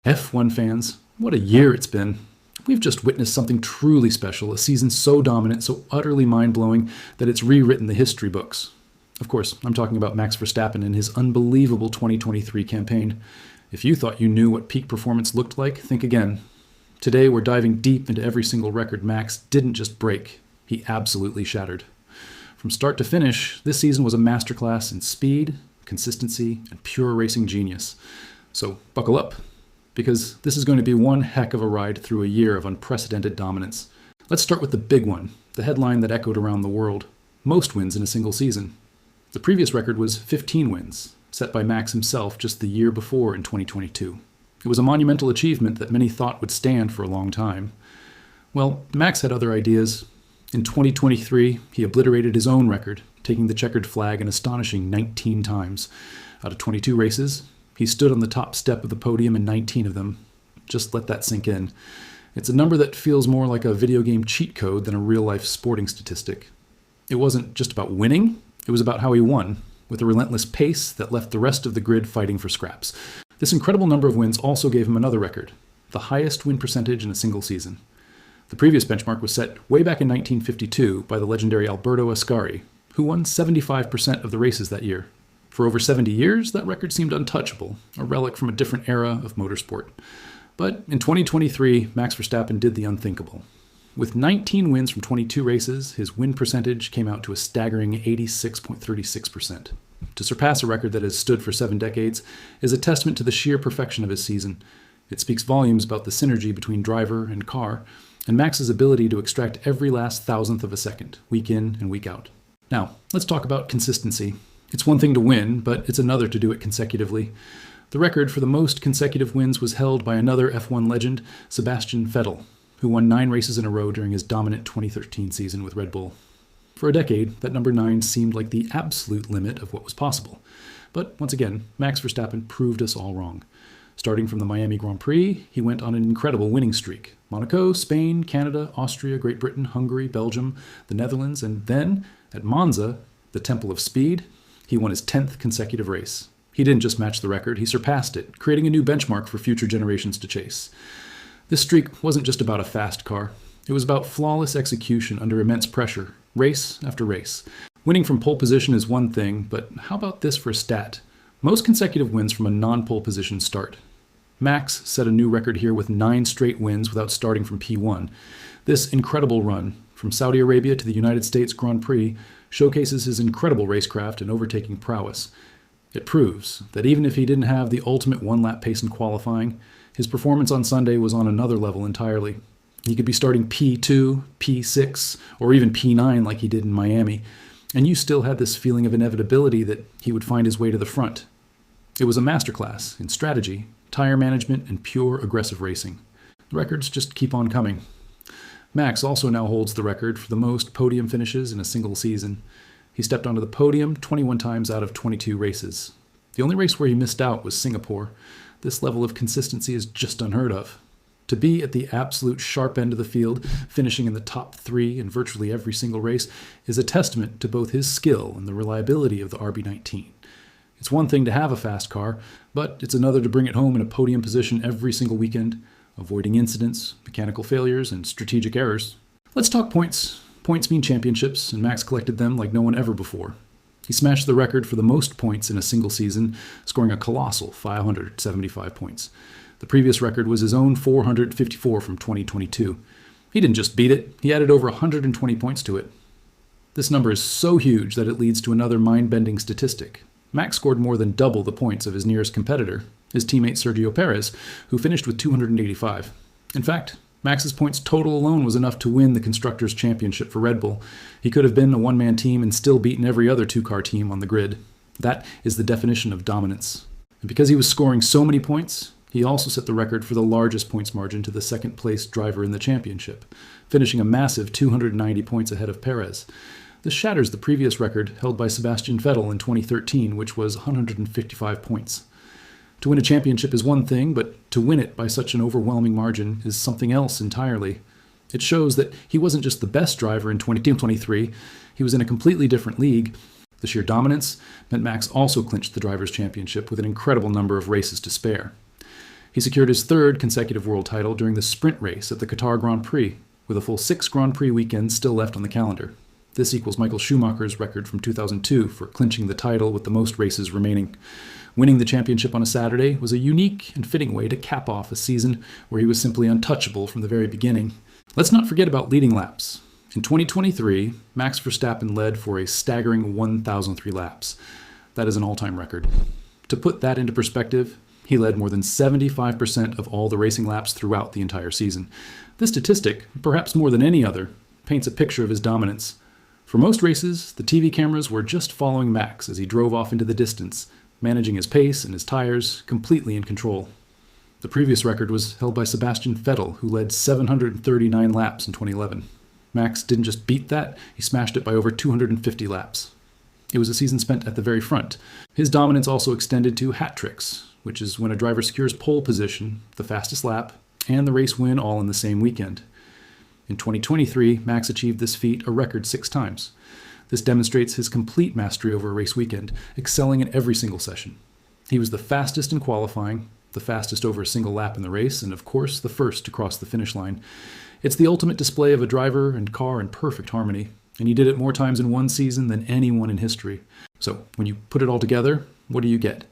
F1 fans, what a year it's been. We've just witnessed something truly special, a season so dominant, so utterly mind-blowing that it's rewritten the history books. Of course, I'm talking about Max Verstappen and his unbelievable 2023 campaign. If you thought you knew what peak performance looked like, think again. Today we're diving deep into every single record Max didn't just break, he absolutely shattered. From start to finish, this season was a masterclass in speed, consistency, and pure racing genius. So buckle up, because this is going to be one heck of a ride through a year of unprecedented dominance. Let's start with the big one, the headline that echoed around the world: most wins in a single season. The previous record was 15 wins, set by Max himself just the year before in 2022. It was a monumental achievement that many thought would stand for a long time. Well, Max had other ideas. In 2023, he obliterated his own record, taking the checkered flag an astonishing 19 times. Out of 22 races, he stood on the top step of the podium in 19 of them. Just let that sink in. It's a number that feels more like a video game cheat code than a real-life sporting statistic. It wasn't just about winning, it was about how he won, with a relentless pace that left the rest of the grid fighting for scraps. This incredible number of wins also gave him another record, the highest win percentage in a single season. The previous benchmark was set way back in 1952 by the legendary Alberto Ascari, who won 75% of the races that year. For over 70 years, that record seemed untouchable, a relic from a different era of motorsport. But in 2023, Max Verstappen did the unthinkable. With 19 wins from 22 races, his win percentage came out to a staggering 86.36%. To surpass a record that has stood for 7 decades is a testament to the sheer perfection of his season. It speaks volumes about the synergy between driver and car, and Max's ability to extract every last thousandth of a second, week in and week out. Now, let's talk about consistency. It's one thing to win, but it's another to do it consecutively. The record for the most consecutive wins was held by another F1 legend, Sebastian Vettel, who won 9 races in a row during his dominant 2013 season with Red Bull. For a decade, that number 9 seemed like the absolute limit of what was possible. But once again, Max Verstappen proved us all wrong. Starting from the Miami Grand Prix, he went on an incredible winning streak. Monaco, Spain, Canada, Austria, Great Britain, Hungary, Belgium, the Netherlands, and then, at Monza, the Temple of Speed, he won his 10th consecutive race. He didn't just match the record, he surpassed it, creating a new benchmark for future generations to chase. This streak wasn't just about a fast car. It was about flawless execution under immense pressure, race after race. Winning from pole position is one thing, but how about this for a stat? Most consecutive wins from a non-pole position start. Max set a new record here with 9 straight wins without starting from P1. This incredible run, from Saudi Arabia to the United States Grand Prix, showcases his incredible racecraft and overtaking prowess. It proves that even if he didn't have the ultimate one-lap pace in qualifying, his performance on Sunday was on another level entirely. He could be starting P2, P6, or even P9 like he did in Miami, and you still had this feeling of inevitability that he would find his way to the front. It was a masterclass in strategy, tire management, and pure aggressive racing. The records just keep on coming. Max also now holds the record for the most podium finishes in a single season. He stepped onto the podium 21 times out of 22 races. The only race where he missed out was Singapore. This level of consistency is just unheard of. To be at the absolute sharp end of the field, finishing in the top 3 in virtually every single race, is a testament to both his skill and the reliability of the RB19. It's one thing to have a fast car, but it's another to bring it home in a podium position every single weekend, avoiding incidents, mechanical failures, and strategic errors. Let's talk points. Points mean championships, and Max collected them like no one ever before. He smashed the record for the most points in a single season, scoring a colossal 575 points. The previous record was his own 454 from 2022. He didn't just beat it, he added over 120 points to it. This number is so huge that it leads to another mind-bending statistic. Max scored more than double the points of his nearest competitor, his teammate Sergio Perez, who finished with 285. In fact, Max's points total alone was enough to win the Constructors' Championship for Red Bull. He could have been a one-man team and still beaten every other 2-car team on the grid. That is the definition of dominance. And because he was scoring so many points, he also set the record for the largest points margin to the second-place driver in the championship, finishing a massive 290 points ahead of Perez. This shatters the previous record held by Sebastian Vettel in 2013, which was 155 points. To win a championship is one thing, but to win it by such an overwhelming margin is something else entirely. It shows that he wasn't just the best driver in 2023, he was in a completely different league. The sheer dominance meant Max also clinched the Drivers' Championship with an incredible number of races to spare. He secured his third consecutive world title during the sprint race at the Qatar Grand Prix, with a full 6 Grand Prix weekends still left on the calendar. This equals Michael Schumacher's record from 2002 for clinching the title with the most races remaining. Winning the championship on a Saturday was a unique and fitting way to cap off a season where he was simply untouchable from the very beginning. Let's not forget about leading laps. In 2023, Max Verstappen led for a staggering 1,003 laps. That is an all-time record. To put that into perspective, he led more than 75% of all the racing laps throughout the entire season. This statistic, perhaps more than any other, paints a picture of his dominance. For most races, the TV cameras were just following Max as he drove off into the distance, managing his pace and his tires, completely in control. The previous record was held by Sebastian Vettel, who led 739 laps in 2011. Max didn't just beat that, he smashed it by over 250 laps. It was a season spent at the very front. His dominance also extended to hat tricks, which is when a driver secures pole position, the fastest lap, and the race win all in the same weekend. In 2023, Max achieved this feat a record 6 times. This demonstrates his complete mastery over a race weekend, excelling in every single session. He was the fastest in qualifying, the fastest over a single lap in the race, and of course, the first to cross the finish line. It's the ultimate display of a driver and car in perfect harmony, and he did it more times in one season than anyone in history. So, when you put it all together, what do you get?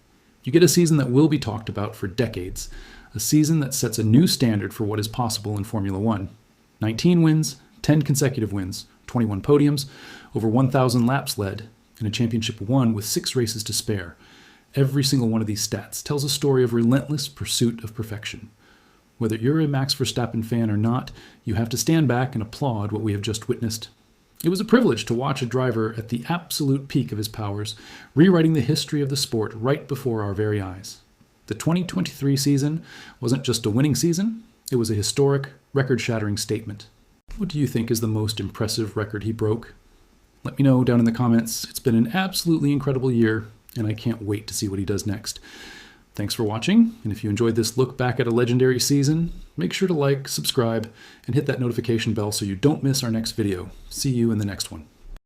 You get a season that will be talked about for decades, a season that sets a new standard for what is possible in Formula One. 19 wins, 10 consecutive wins, 21 podiums, over 1,000 laps led, and a championship won with 6 races to spare. Every single one of these stats tells a story of relentless pursuit of perfection. Whether you're a Max Verstappen fan or not, you have to stand back and applaud what we have just witnessed. It was a privilege to watch a driver at the absolute peak of his powers, rewriting the history of the sport right before our very eyes. The 2023 season wasn't just a winning season, it was a historic, record-shattering statement. What do you think is the most impressive record he broke? Let me know down in the comments. It's been an absolutely incredible year, and I can't wait to see what he does next. Thanks for watching, and if you enjoyed this look back at a legendary season, make sure to like, subscribe, and hit that notification bell so you don't miss our next video. See you in the next one.